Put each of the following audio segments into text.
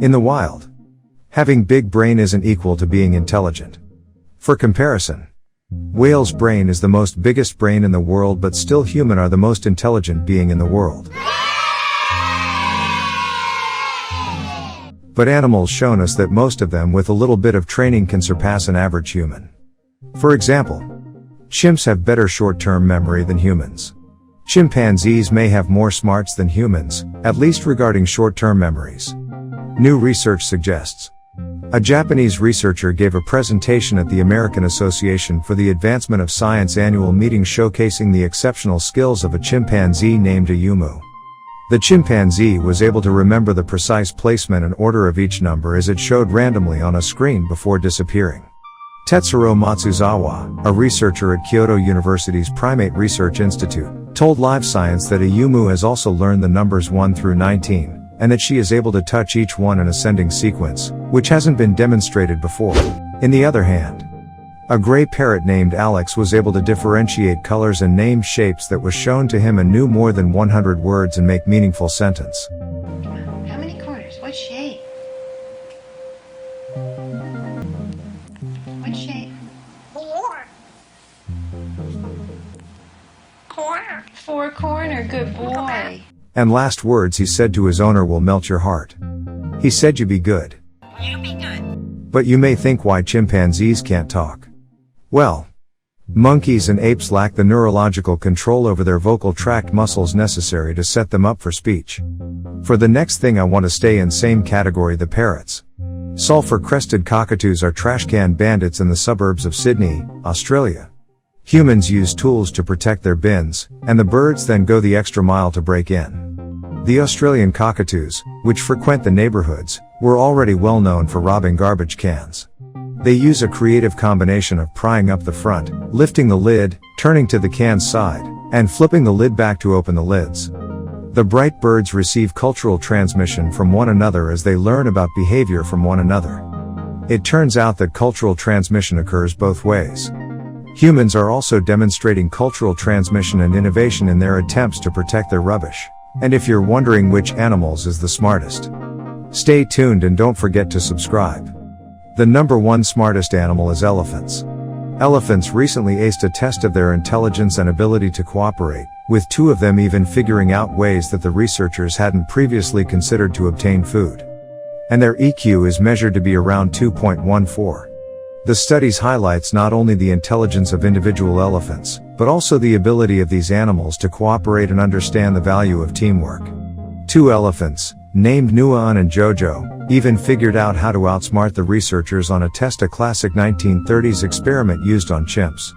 In the wild, having big brain isn't equal to being intelligent. For comparison, whale's brain is the most biggest brain in the world, but still human are the most intelligent being in the world. But animals shown us that most of them with a little bit of training can surpass an average human. For example, chimps have better short-term memory than humans. Chimpanzees may have more smarts than humans, at least regarding short-term memories. New research suggests. A Japanese researcher gave a presentation at the American Association for the Advancement of Science annual meeting showcasing the exceptional skills of a chimpanzee named Ayumu. The chimpanzee was able to remember the precise placement and order of each number as it showed randomly on a screen before disappearing. Tetsuro Matsuzawa, a researcher at Kyoto University's Primate Research Institute, told Live Science that Ayumu has also learned the numbers 1 through 19, and that she is able to touch each one in ascending sequence, which hasn't been demonstrated before. In the other hand, a gray parrot named Alex was able to differentiate colors and name shapes that was shown to him and knew more than 100 words and make meaningful sentence. How many corners? What shape? What shape? Four corner, good boy. And last words he said to his owner will melt your heart. He said you be good. You be good. But you may think why chimpanzees can't talk. Well, monkeys and apes lack the neurological control over their vocal tract muscles necessary to set them up for speech. For the next thing I want to stay in same category, the parrots. Sulfur-crested cockatoos are trashcan bandits in the suburbs of Sydney, Australia. Humans use tools to protect their bins, and the birds then go the extra mile to break in. The Australian cockatoos, which frequent the neighborhoods, were already well known for robbing garbage cans. They use a creative combination of prying up the front, lifting the lid, turning to the can's side, and flipping the lid back to open the lids. The bright birds receive cultural transmission from one another as they learn about behavior from one another. It turns out that cultural transmission occurs both ways. Humans are also demonstrating cultural transmission and innovation in their attempts to protect their rubbish. And if you're wondering which animals is the smartest, stay tuned and don't forget to subscribe. The number one smartest animal is elephants. Elephants recently aced a test of their intelligence and ability to cooperate, with 2 of them even figuring out ways that the researchers hadn't previously considered to obtain food. And their EQ is measured to be around 2.14. The studies highlights not only the intelligence of individual elephants, but also the ability of these animals to cooperate and understand the value of teamwork. 2 elephants, named Nuan and Jojo, even figured out how to outsmart the researchers on a test, a classic 1930s experiment used on chimps.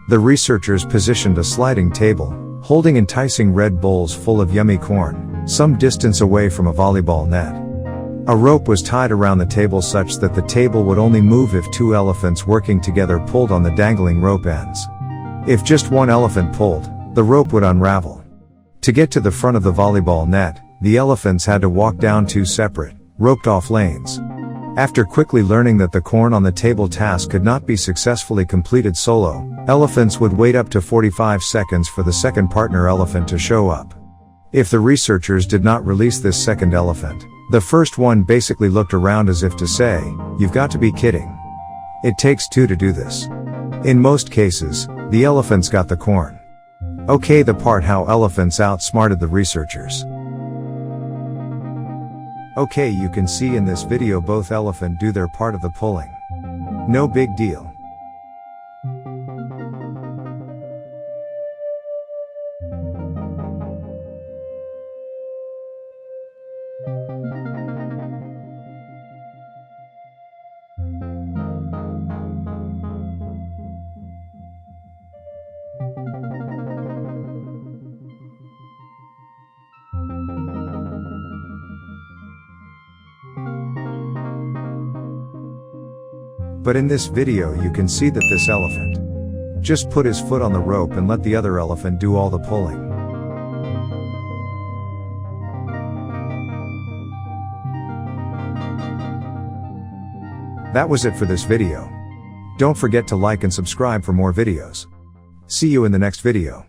The researchers positioned a sliding table, holding enticing red bowls full of yummy corn, some distance away from a volleyball net. A rope was tied around the table such that the table would only move if 2 elephants working together pulled on the dangling rope ends. If just one elephant pulled, the rope would unravel. To get to the front of the volleyball net, the elephants had to walk down 2 separate, roped-off lanes. After quickly learning that the corn on the table task could not be successfully completed solo, elephants would wait up to 45 seconds for the second partner elephant to show up. If the researchers did not release this second elephant, the first one basically looked around as if to say, "You've got to be kidding. It takes 2 to do this." In most cases, the elephants got the corn. Okay, the part how elephants outsmarted the researchers. Okay, you can see in this video both elephant do their part of the pulling. No big deal. But in this video you can see that this elephant just put his foot on the rope and let the other elephant do all the pulling. That was it for this video. Don't forget to like and subscribe for more videos. See you in the next video.